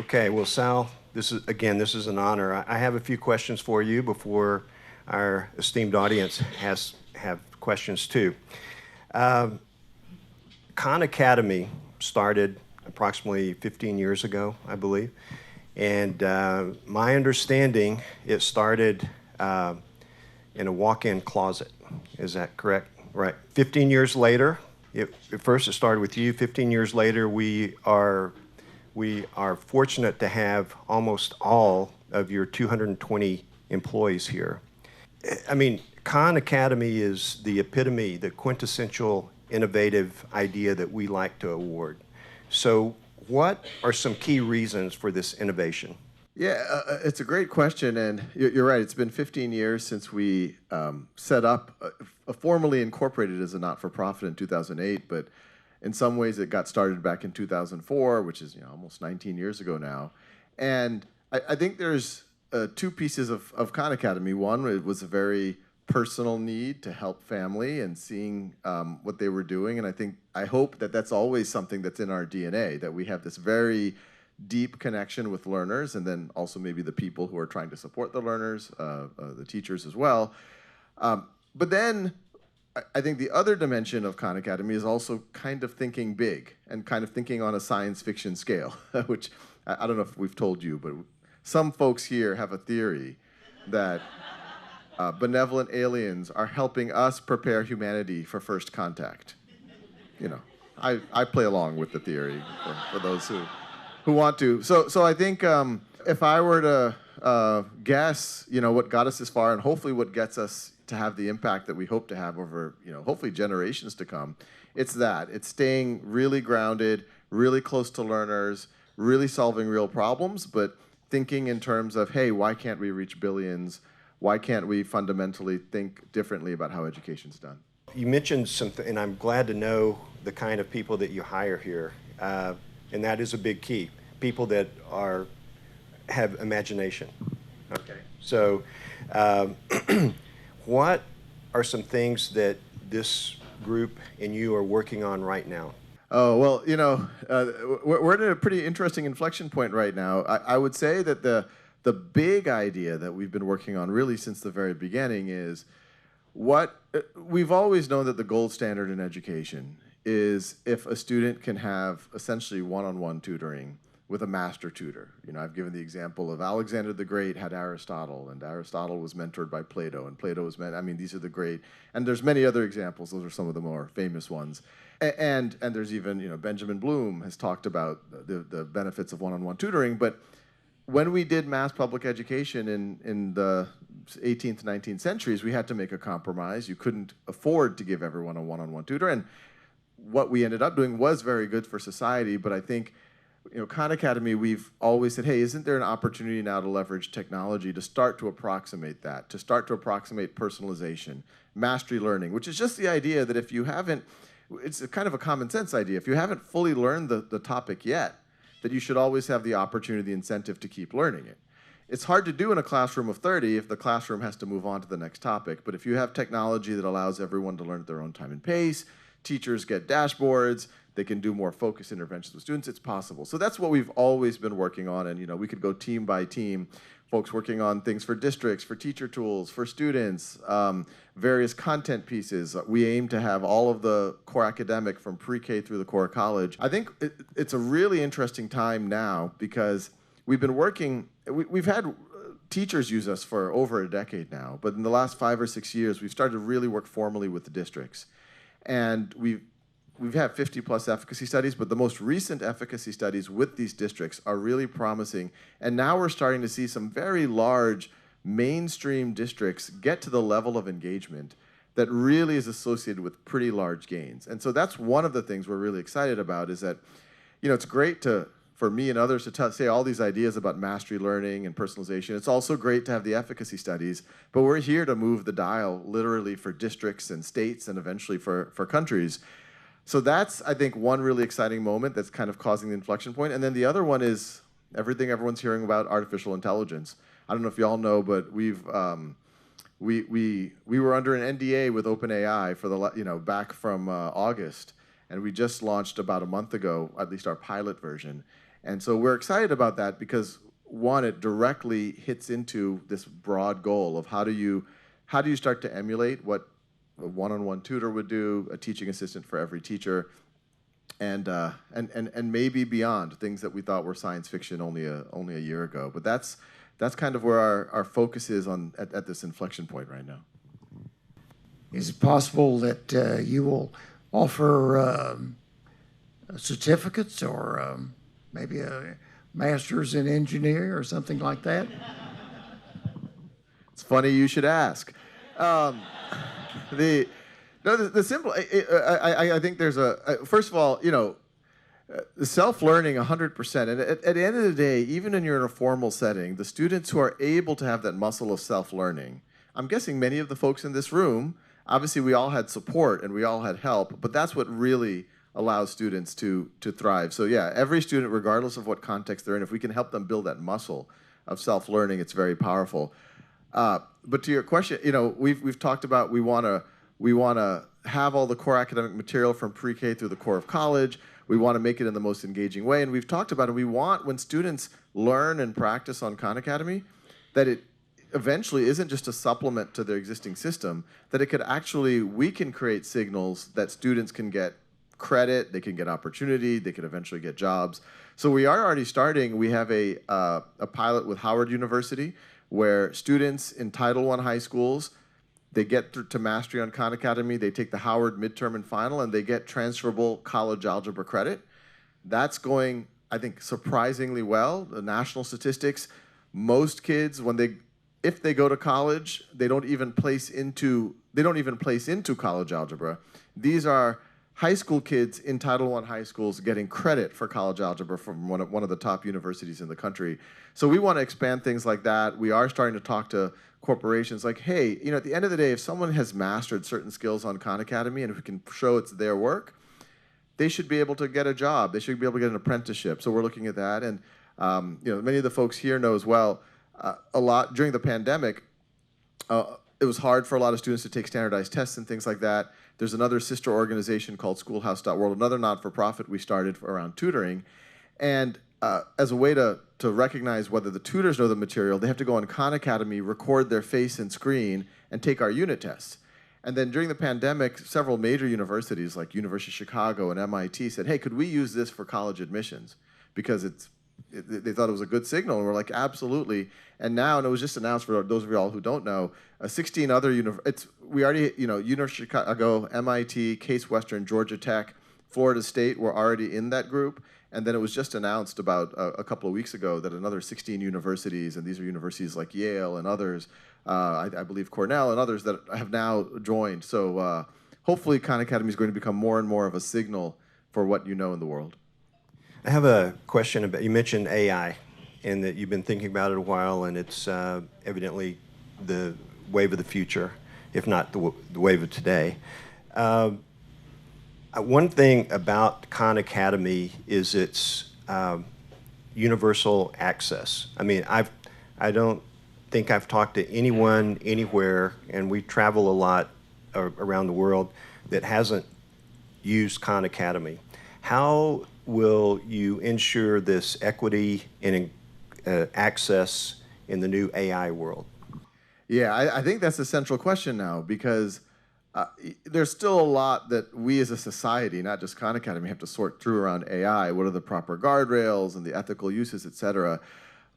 Okay, well, Sal, this is an honor. I have a few questions for you before our esteemed audience have questions too. Um, Khan Academy started approximately 15 years ago, I believe, and my understanding, it started uh, in a walk-in closet. Is that correct? Right. 15 years later, at first it started with you. 15 years later, we are fortunate to have almost all of your 220 employees here. I mean, Khan Academy is the epitome, the quintessential innovative idea that we like to award. So, what are some key reasons for this innovation? Yeah, it's a great question, and you're right. It's been 15 years since we set up, formally incorporated as a not-for-profit in 2008, but in some ways it got started back in 2004, which is almost 19 years ago now. And I think there's two pieces of Khan Academy. One, it was a very personal need to help family and seeing what they were doing, and I hope that that's always something that's in our DNA, that we have this very deep connection with learners, and then also maybe the people who are trying to support the learners, the teachers as well. But then I think the other dimension of Khan Academy is also kind of thinking big and kind of thinking on a science fiction scale, which I don't know if we've told you, but some folks here have a theory that benevolent aliens are helping us prepare humanity for first contact. You know, I play along with the theory for those who want to. So I think if I were to guess, what got us this far, and hopefully what gets us to have the impact that we hope to have over, hopefully generations to come, it's that. It's staying really grounded, really close to learners, really solving real problems, but thinking in terms of, hey, why can't we reach billions? Why can't we fundamentally think differently about how education's done? You mentioned something, and I'm glad to know the kind of people that you hire here, and that is a big key. People that have imagination. Okay. So, um, what are some things that this group and you are working on right now? Oh, well, we're at a pretty interesting inflection point right now. I would say that the big idea that we've been working on really since the very beginning is we've always known that the gold standard in education is if a student can have essentially one-on-one tutoring with a master tutor. I've given the example of Alexander the Great had Aristotle, and Aristotle was mentored by Plato, and Plato was these are the great, and there's many other examples. Those are some of the more famous ones. And there's even, Benjamin Bloom has talked about the benefits of one-on-one tutoring, but when we did mass public education in the 18th, 19th centuries, we had to make a compromise. You couldn't afford to give everyone a one-on-one tutor, and what we ended up doing was very good for society, but I think Khan Academy, we've always said, hey, isn't there an opportunity now to leverage technology to start to approximate that, to start to approximate personalization, mastery learning, which is just the idea that if you haven't, it's a kind of a common sense idea, if you haven't fully learned the topic yet, that you should always have the opportunity, the incentive to keep learning it. It's hard to do in a classroom of 30 if the classroom has to move on to the next topic, but if you have technology that allows everyone to learn at their own time and pace, teachers get dashboards, they can do more focused interventions with students, it's possible. So that's what we've always been working on, and we could go team by team, folks working on things for districts, for teacher tools, for students, various content pieces. We aim to have all of the core academic from pre-K through the core college. I think it's a really interesting time now because we've been working, we've had teachers use us for over a decade now, but in the last 5 or 6 years, we've started to really work formally with the districts. And we've had 50-plus efficacy studies, but the most recent efficacy studies with these districts are really promising. And now we're starting to see some very large mainstream districts get to the level of engagement that really is associated with pretty large gains. And so that's one of the things we're really excited about is that, it's great for me and others to say all these ideas about mastery learning and personalization. It's also great to have the efficacy studies, but we're here to move the dial literally for districts and states and eventually for countries. So that's, I think, one really exciting moment that's kind of causing the inflection point. And then the other one is everything everyone's hearing about artificial intelligence. I don't know if you all know, but we were under an NDA with OpenAI for back from August, and we just launched about a month ago, at least our pilot version. And so we're excited about that because, one, it directly hits into this broad goal of how do you start to emulate what a one-on-one tutor would do, a teaching assistant for every teacher, and maybe beyond, things that we thought were science fiction only a year ago. But that's kind of where our focus is on at this inflection point right now. Is it possible that you will offer certificates or maybe a master's in engineering or something like that? It's funny you should ask. The simple, I think there's first of all, the self-learning 100%. And at the end of the day, even when you're in a formal setting, the students who are able to have that muscle of self-learning, I'm guessing many of the folks in this room, obviously we all had support and we all had help, but that's what really allows students to thrive. So yeah, every student, regardless of what context they're in, if we can help them build that muscle of self-learning, it's very powerful. But to your question, we've talked about we want to have all the core academic material from pre-K through the core of college. We want to make it in the most engaging way, and we've talked about it. We want, when students learn and practice on Khan Academy, that it eventually isn't just a supplement to their existing system, that it could actually, we can create signals that students can get credit, they can get opportunity, they can eventually get jobs. So we are already starting. We have a pilot with Howard University where students in Title I high schools, they get to mastery on Khan Academy, they take the Howard midterm and final, and they get transferable college algebra credit. That's going, I think, surprisingly well. The national statistics, most kids, if they go to college, they don't even place into college algebra. These are high school kids in Title I high schools getting credit for college algebra from one of the top universities in the country. So we want to expand things like that. We are starting to talk to corporations like, hey, at the end of the day, if someone has mastered certain skills on Khan Academy and if we can show it's their work, they should be able to get a job. They should be able to get an apprenticeship. So we're looking at that. And many of the folks here know as well, a lot during the pandemic, it was hard for a lot of students to take standardized tests and things like that. There's another sister organization called Schoolhouse.World, another not-for-profit we started around tutoring. And as a way to recognize whether the tutors know the material, they have to go on Khan Academy, record their face and screen, and take our unit tests. And then during the pandemic, several major universities like University of Chicago and MIT said, hey, could we use this for college admissions? Because they thought it was a good signal, and we're like, absolutely. And now, and it was just announced for those of you all who don't know, 16 other universities, University of Chicago, MIT, Case Western, Georgia Tech, Florida State were already in that group. And then it was just announced about a couple of weeks ago that another 16 universities, and these are universities like Yale and others, I believe Cornell and others that have now joined. So hopefully Khan Academy is going to become more and more of a signal for what you know in the world. I have a question about, you mentioned AI, and that you've been thinking about it a while, and it's evidently the wave of the future, if not the wave of today. One thing about Khan Academy is its universal access. I mean, I don't think I've talked to anyone anywhere, and we travel a lot around the world, that hasn't used Khan Academy. How will you ensure this equity and access in the new AI world? Yeah, I think that's the central question now, because there's still a lot that we as a society, not just Khan Academy, have to sort through around AI. What are the proper guardrails and the ethical uses, et cetera?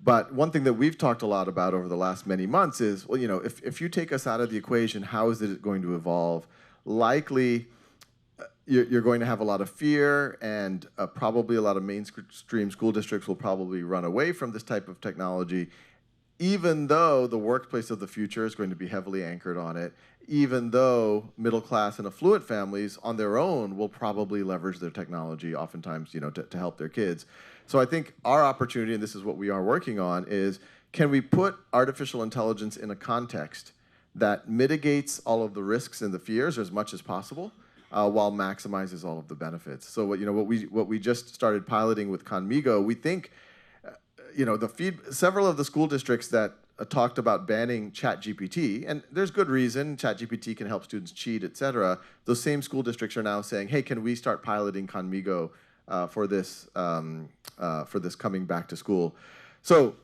But one thing that we've talked a lot about over the last many months is, well, if you take us out of the equation, how is it going to evolve? Likely, you're going to have a lot of fear, and probably a lot of mainstream school districts will probably run away from this type of technology, even though the workplace of the future is going to be heavily anchored on it, even though middle class and affluent families on their own will probably leverage their technology oftentimes, to help their kids. So I think our opportunity, and this is what we are working on, is can we put artificial intelligence in a context that mitigates all of the risks and the fears as much as possible, while maximizes all of the benefits. So what we just started piloting with Conmigo, we think several of the school districts that talked about banning ChatGPT, and there's good reason, ChatGPT can help students cheat, et cetera. Those same school districts are now saying, hey, can we start piloting Conmigo for this coming back to school. So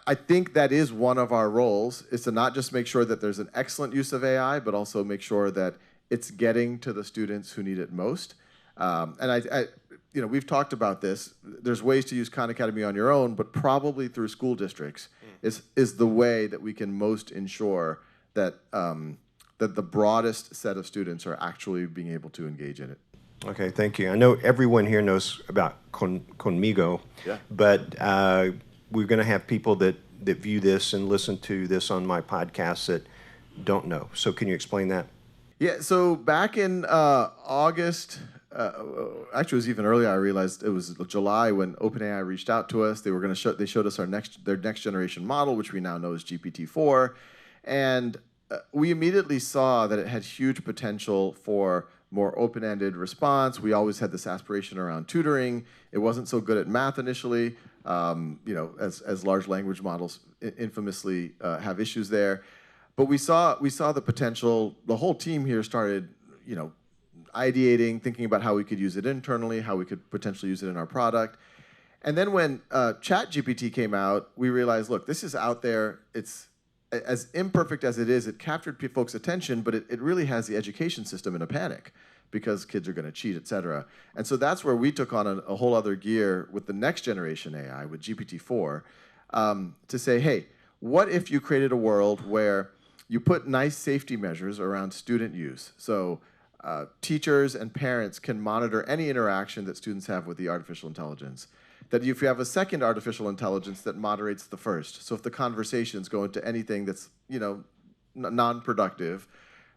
I think that is one of our roles, is to not just make sure that there's an excellent use of AI, but also make sure that it's getting to the students who need it most. And we've talked about this. There's ways to use Khan Academy on your own, but probably through school districts is the way that we can most ensure that that the broadest set of students are actually being able to engage in it. Okay, thank you. I know everyone here knows about Conmigo, Yeah. but we're going to have people that view this and listen to this on my podcast that don't know. So can you explain that? Yeah, so back in August, actually it was even earlier, I realized it was July when OpenAI reached out to us. They showed us their next generation model, which we now know is GPT-4. And we immediately saw that it had huge potential for more open-ended response. We always had this aspiration around tutoring. It wasn't so good at math initially, as large language models infamously have issues there. But we saw the potential. The whole team here started, ideating, thinking about how we could use it internally, how we could potentially use it in our product. And then when ChatGPT came out, we realized, look, this is out there. It's as imperfect as it is, it captured folks' attention, but it really has the education system in a panic because kids are going to cheat, et cetera. And so that's where we took on a whole other gear with the next generation AI, with GPT-4, to say, hey, what if you created a world where you put nice safety measures around student use? So teachers and parents can monitor any interaction that students have with the artificial intelligence. That if you have a second artificial intelligence that moderates the first, so if the conversations go into anything that's non-productive,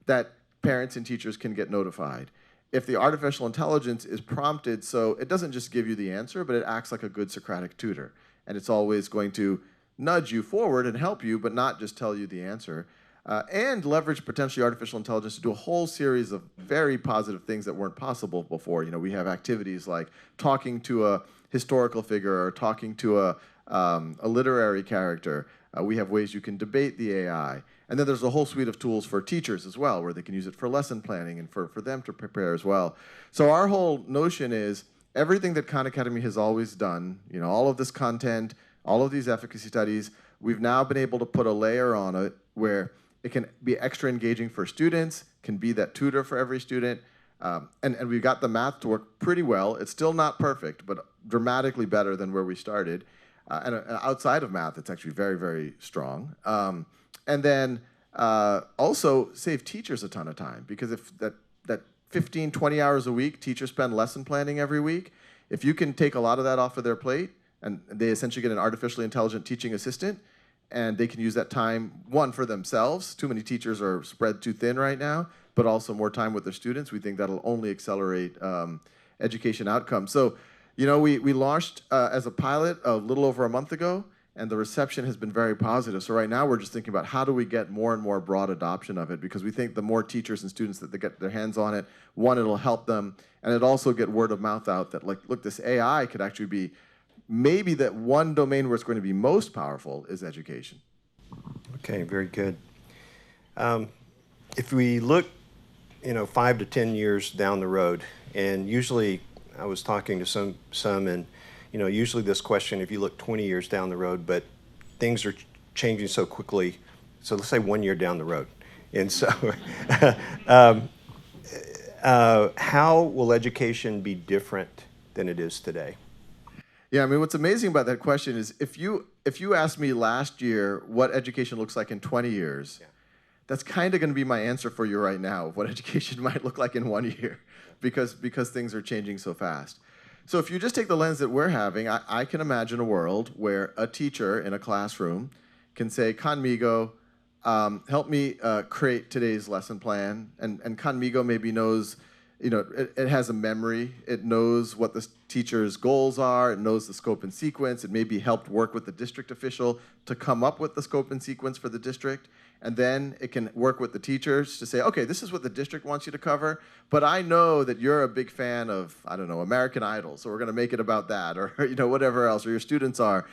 that parents and teachers can get notified. If the artificial intelligence is prompted, so it doesn't just give you the answer, but it acts like a good Socratic tutor, and it's always going to nudge you forward and help you, but not just tell you the answer. And leverage potentially artificial intelligence to do a whole series of very positive things that weren't possible before. We have activities like talking to a historical figure or talking to a literary character. We have ways you can debate the AI. And then there's a whole suite of tools for teachers as well, where they can use it for lesson planning and for them to prepare as well. So our whole notion is everything that Khan Academy has always done, all of this content, all of these efficacy studies, we've now been able to put a layer on it where it can be extra engaging for students, can be that tutor for every student, and we've got the math to work pretty well. It's still not perfect, but dramatically better than where we started. And outside of math, it's actually very, very strong. And then also save teachers a ton of time, because if that 15, 20 hours a week, teachers spend lesson planning every week. If you can take a lot of that off of their plate, and they essentially get an artificially intelligent teaching assistant, and they can use that time, one, for themselves. Too many teachers are spread too thin right now, but also more time with their students. We think that'll only accelerate education outcomes. So, we launched as a pilot a little over a month ago, and the reception has been very positive. So right now we're just thinking about how do we get more and more broad adoption of it, because we think the more teachers and students that they get their hands on it, one, it'll help them, and it also get word of mouth out that, like, look, this AI could actually be maybe that one domain where it's going to be most powerful is education. Okay, very good. If we look, 5 to 10 years down the road, and usually I was talking to some, and usually this question, if you look 20 years down the road, but things are changing so quickly. So let's say 1 year down the road, and so how will education be different than it is today? Yeah, what's amazing about that question is if you asked me last year what education looks like in 20 years, that's kind of going to be my answer for you right now of what education might look like in 1 year, because things are changing so fast. So if you just take the lens that we're having, I can imagine a world where a teacher in a classroom can say, Conmigo, help me create today's lesson plan, and Conmigo maybe knows, it has a memory. It knows what the teacher's goals are. It knows the scope and sequence. It maybe helped work with the district official to come up with the scope and sequence for the district. And then it can work with the teachers to say, okay, this is what the district wants you to cover, but I know that you're a big fan of, American Idol, so we're going to make it about that, or whatever else, or your students are.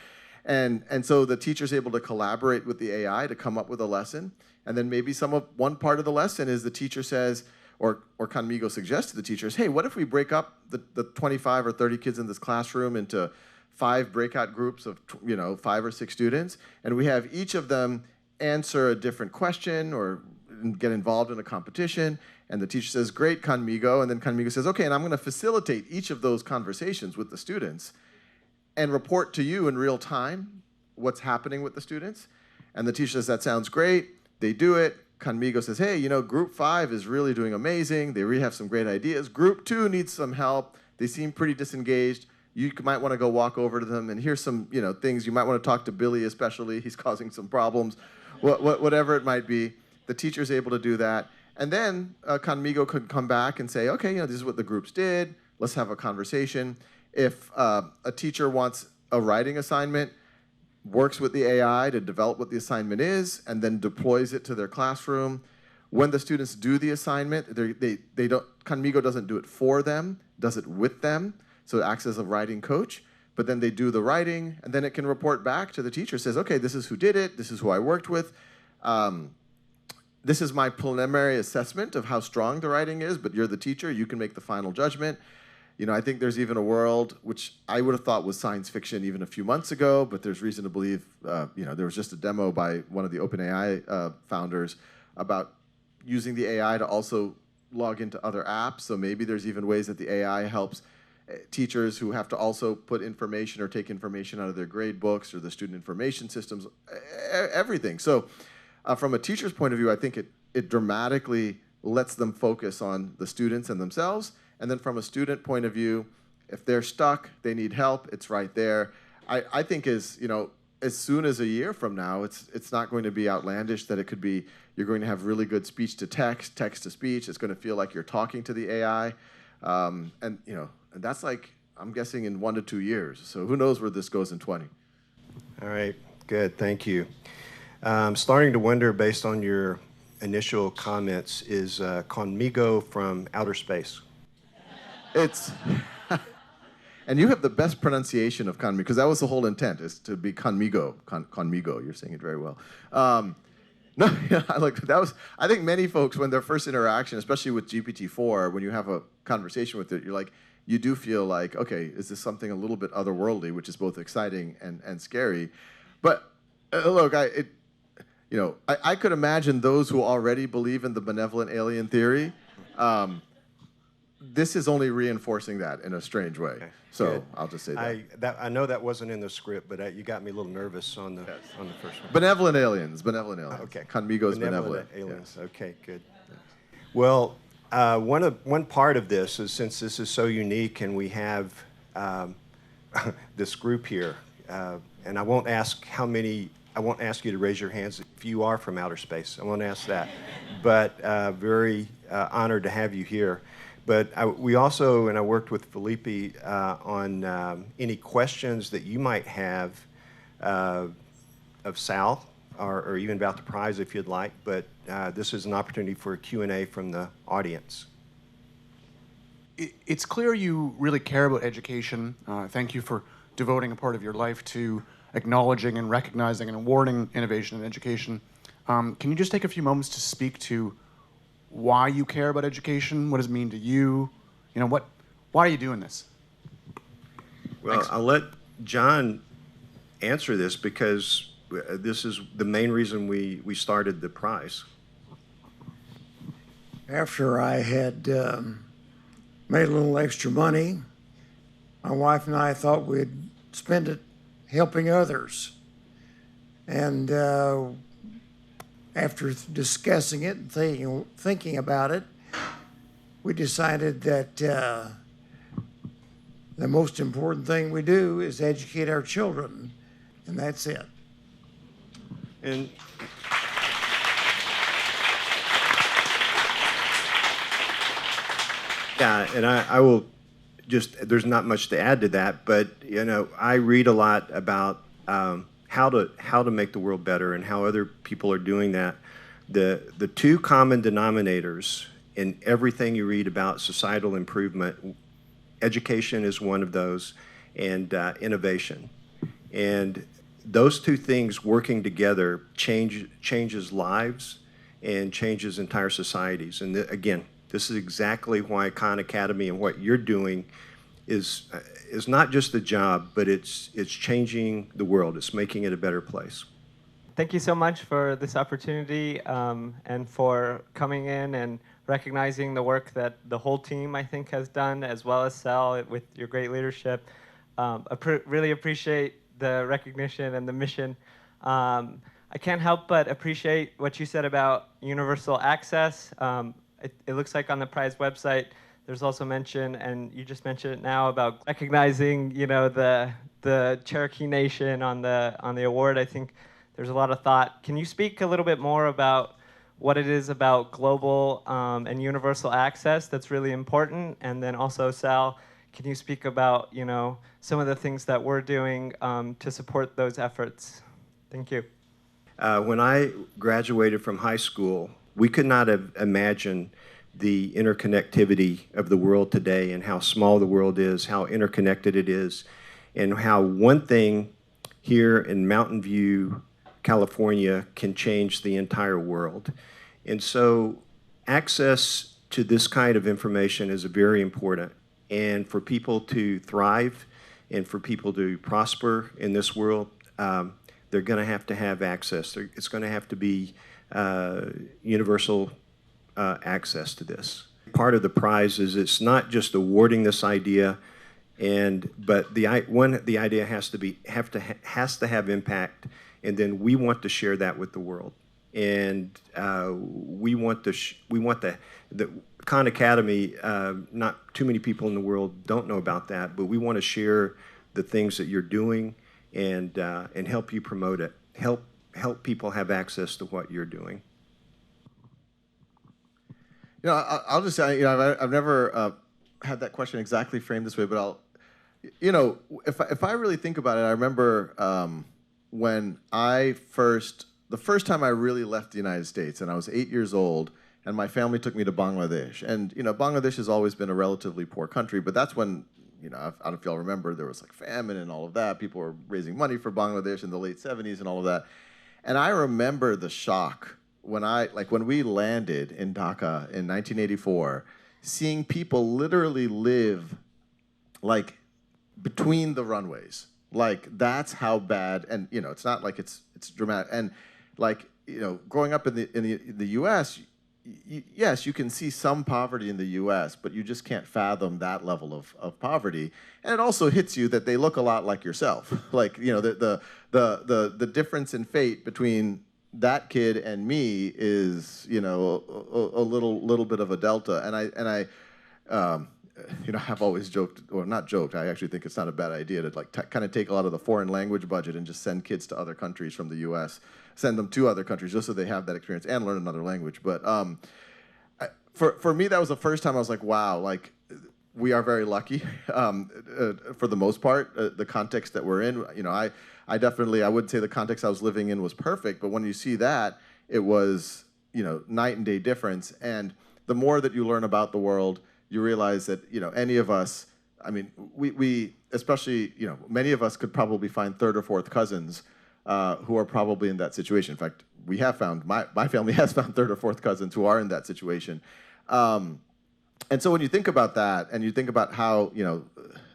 And so the teacher's able to collaborate with the AI to come up with a lesson. And then maybe one part of the lesson is the teacher says, or Conmigo suggests to the teachers, hey, what if we break up the 25 or 30 kids in this classroom into 5 breakout groups of 5 or 6 students, and we have each of them answer a different question or get involved in a competition, and the teacher says, great, Conmigo, and then Conmigo says, okay, and I'm going to facilitate each of those conversations with the students and report to you in real time what's happening with the students. And the teacher says, that sounds great. They do it. Conmigo says, hey, group 5 is really doing amazing. They really have some great ideas. Group 2 needs some help. They seem pretty disengaged. You might want to go walk over to them, and here's some things. You might want to talk to Billy especially. He's causing some problems. Whatever it might be, the teacher's able to do that. And then Conmigo could come back and say, okay, this is what the groups did. Let's have a conversation. If a teacher wants a writing assignment, works with the AI to develop what the assignment is, and then deploys it to their classroom. When the students do the assignment, Conmigo doesn't do it for them, does it with them, so it acts as a writing coach. But then they do the writing, and then it can report back to the teacher, says, okay, this is who did it, this is who I worked with. This is my preliminary assessment of how strong the writing is, but you're the teacher, you can make the final judgment. I think there's even a world, which I would have thought was science fiction even a few months ago, but there's reason to believe, there was just a demo by one of the OpenAI founders about using the AI to also log into other apps. So maybe there's even ways that the AI helps teachers who have to also put information or take information out of their grade books or the student information systems, everything. So from a teacher's point of view, I think it dramatically lets them focus on the students and themselves. And then from a student point of view, if they're stuck, they need help, it's right there. I think as soon as a year from now, it's not going to be outlandish that it could be, you're going to have really good speech to text, text to speech. It's going to feel like you're talking to the AI. And that's like, I'm guessing in 1 to 2 years. So who knows where this goes in 20. All right, good, thank you. Starting to wonder, based on your initial comments, is Conmigo from outer space? It's, and you have the best pronunciation of Conmigo, because that was the whole intent, is to be Conmigo. Conmigo, you're saying it very well. No, I think many folks, when their first interaction, especially with GPT-4, when you have a conversation with it, you do feel like, okay, is this something a little bit otherworldly, which is both exciting and scary. But look, I could imagine those who already believe in the benevolent alien theory. This is only reinforcing that in a strange way. Okay, so good. I'll just say that. I know that wasn't in the script, but you got me a little nervous on the first one. Benevolent aliens. Okay. Conmigo's benevolent aliens. Yes. Okay, good. Well, one part of this is, since this is so unique and we have this group here, and I won't ask you to raise your hands if you are from outer space. I won't ask that. But very honored to have you here. But we also, and I worked with Felipe on any questions that you might have of Sal, or even about the prize if you'd like. But this is an opportunity for a Q&A from the audience. It's clear you really care about education. Thank you for devoting a part of your life to acknowledging and recognizing and awarding innovation in education. Can you just take a few moments to speak to why you care about education? What does it mean to you? Why are you doing this? Well, Thanks. I'll let John answer this, because this is the main reason we started the prize. After I had made a little extra money, my wife and I thought we'd spend it helping others. And after discussing it and thinking about it, we decided that the most important thing we do is educate our children, and that's it. And yeah, and I will just, there's not much to add to that, but I read a lot about how to make the world better and how other people are doing that. The two common denominators in everything you read about societal improvement, education is one of those, and innovation. And those two things working together changes lives and changes entire societies. And again, This is exactly why Khan Academy and what you're doing is not just a job, but it's changing the world. It's making it a better place. Thank you so much for this opportunity and for coming in and recognizing the work that the whole team, I think, has done, as well as Sal with your great leadership. Really appreciate the recognition and the mission. I can't help but appreciate what you said about universal access. It looks like on the prize website, there's also mention, and you just mentioned it now, about recognizing, the Cherokee Nation on the award. I think there's a lot of thought. Can you speak a little bit more about what it is about global and universal access that's really important? And then also, Sal, can you speak about, some of the things that we're doing to support those efforts? Thank you. When I graduated from high school, we could not have imagined the interconnectivity of the world today and how small the world is, how interconnected it is, and how one thing here in Mountain View, California, can change the entire world. And so access to this kind of information is very important. And for people to thrive and for people to prosper in this world, they're going to have access. It's going to have to be universal access to this. Part of the prize is it's not just awarding this idea, but the idea has to have impact, and then we want to share that with the world. And we want the Khan Academy. Not too many people in the world don't know about that, but we want to share the things that you're doing and help you promote it. Help people have access to what you're doing. I'll just say, I've never had that question exactly framed this way, but if I really think about it, I remember when the first time I really left the United States, and I was 8 years old, and my family took me to Bangladesh. And Bangladesh has always been a relatively poor country, but that's when, I don't know if y'all remember, there was like famine and all of that. People were raising money for Bangladesh in the late 70s and all of that. And I remember the shock when we landed in Dhaka in 1984, seeing people literally live like between the runways. Like, that's how bad, and it's not like it's dramatic. And like, growing up in the U.S., yes, you can see some poverty in the U.S., but you just can't fathom that level of poverty. And it also hits you that they look a lot like yourself. Like, the difference in fate between that kid and me is, a little bit of a delta. And I have always joked, or not joked, I actually think it's not a bad idea to kind of take a lot of the foreign language budget and just send kids to other countries from the U.S., send them to other countries just so they have that experience and learn another language. But for me, that was the first time I was like, wow, like, we are very lucky for the most part, the context that we're in. I wouldn't say the context I was living in was perfect, but when you see that, it was, night and day difference. And the more that you learn about the world, you realize that, any of us, I mean, we especially, many of us could probably find third or fourth cousins who are probably in that situation. In fact, we have found, my family has found third or fourth cousins who are in that situation. And so when you think about that, and you think about how,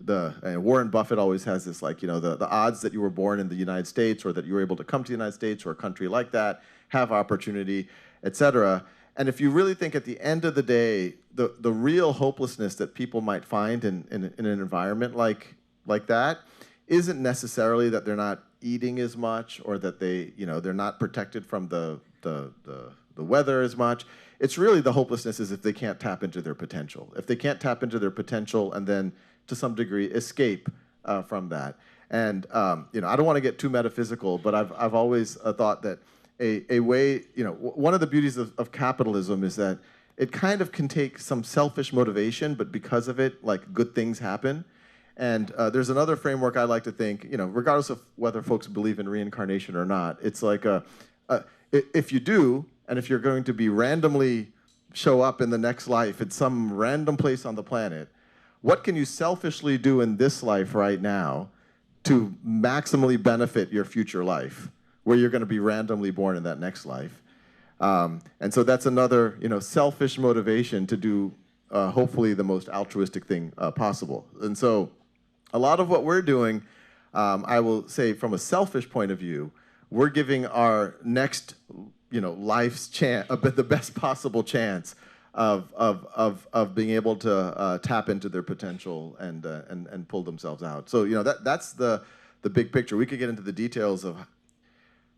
Warren Buffett always has this, like, the odds that you were born in the United States, or that you were able to come to the United States or a country like that, have opportunity, et cetera. And if you really think at the end of the day, the real hopelessness that people might find in an environment like that isn't necessarily that they're not eating as much, or that they're not protected from the weather as much. It's really the hopelessness is if they can't tap into their potential. If they can't tap into their potential and then, to some degree, escape from that. And I don't want to get too metaphysical, but I've always thought that a way, one of the beauties of capitalism is that it kind of can take some selfish motivation, but because of it, like, good things happen. And there's another framework I like to think, regardless of whether folks believe in reincarnation or not, it's like if you do, and if you're going to be randomly show up in the next life at some random place on the planet, what can you selfishly do in this life right now to maximally benefit your future life, where you're going to be randomly born in that next life? And so that's another, selfish motivation to do hopefully the most altruistic thing possible. And so a lot of what we're doing, I will say from a selfish point of view, we're giving our next, life's chance, the best possible chance of being able to tap into their potential and pull themselves out. So that's the big picture. We could get into the details of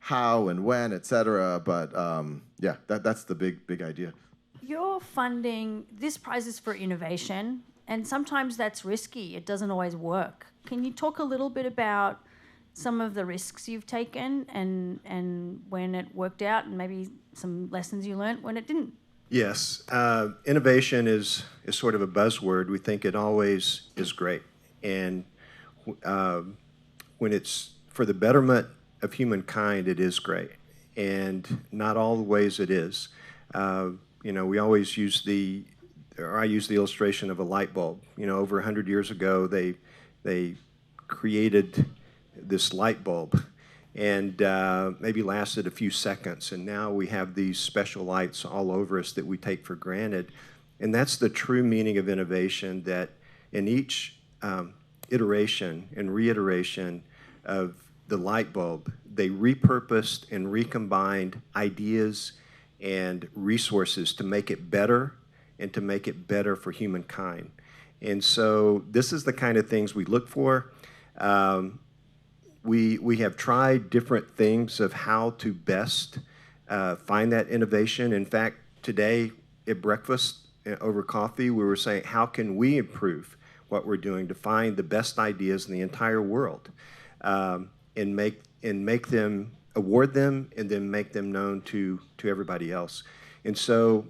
how and when, et cetera, but yeah, that's the big idea. You're funding, this prize is for innovation, and sometimes that's risky. It doesn't always work. Can you talk a little bit about some of the risks you've taken and when it worked out, and maybe some lessons you learned when it didn't? Yes, innovation is sort of a buzzword. We think it always is great, and when it's for the betterment of humankind, it is great, and not all the ways it is. We always use I use the illustration of a light bulb. Over 100 years ago, they created this light bulb, and maybe lasted a few seconds, and now we have these special lights all over us that we take for granted. And that's the true meaning of innovation, that in each iteration and reiteration of the light bulb, they repurposed and recombined ideas and resources to make it better and to make it better for humankind. And so this is the kind of things we look for. We have tried different things of how to best find that innovation. In fact, today at breakfast over coffee, we were saying, how can we improve what we're doing to find the best ideas in the entire world, and make them, award them, and then make them known to everybody else. And so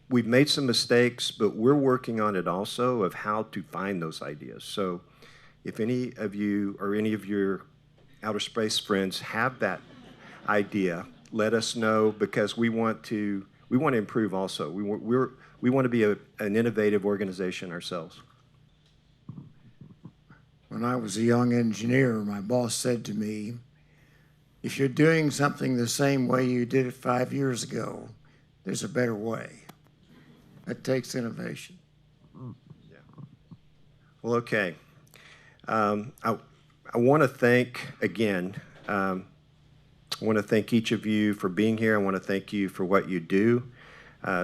we've made some mistakes, but we're working on it also of how to find those ideas. So if any of you or any of your outer space friends have that idea, let us know, because we want to improve also. We want to be an innovative organization ourselves. When I was a young engineer, my boss said to me, if you're doing something the same way you did it 5 years ago, there's a better way. That takes innovation. Yeah. Well, okay. I want to thank, again, I want to thank each of you for being here. I want to thank you for what you do.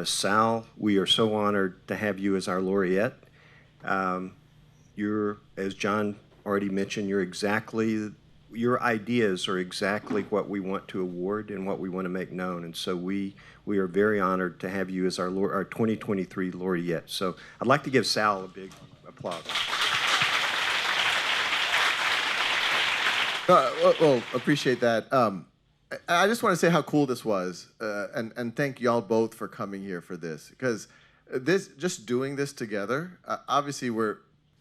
Sal, we are so honored to have you as our laureate. As John already mentioned, your ideas are exactly what we want to award and what we want to make known. And so we are very honored to have you as our 2023 laureate. So I'd like to give Sal a big applause. Well, appreciate that. I just want to say how cool this was, and thank y'all both for coming here for this, because just doing this together, obviously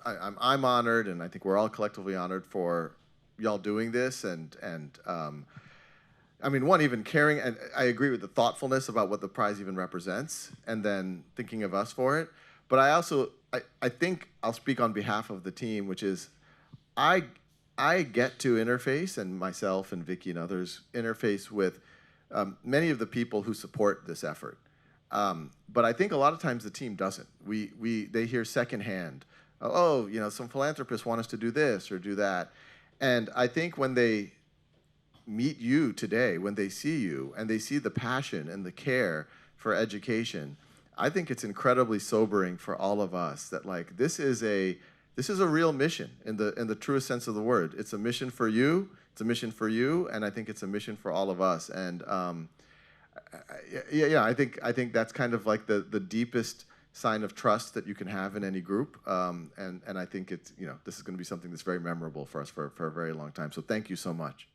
I'm honored, and I think we're all collectively honored for y'all doing this, and I mean, one, even caring, and I agree with the thoughtfulness about what the prize even represents, and then thinking of us for it. But I think I'll speak on behalf of the team, which is I get to interface, and myself and Vicky and others interface with many of the people who support this effort. But I think a lot of times the team doesn't. They hear secondhand, some philanthropists want us to do this or do that. And I think when they meet you today, when they see you and they see the passion and the care for education, I think it's incredibly sobering for all of us that, like, this is a real mission in the truest sense of the word. It's a mission for you. It's a mission for you, and I think it's a mission for all of us. And I think that's kind of like the deepest sign of trust that you can have in any group. And I think it's this is going to be something that's very memorable for us for a very long time. So thank you so much.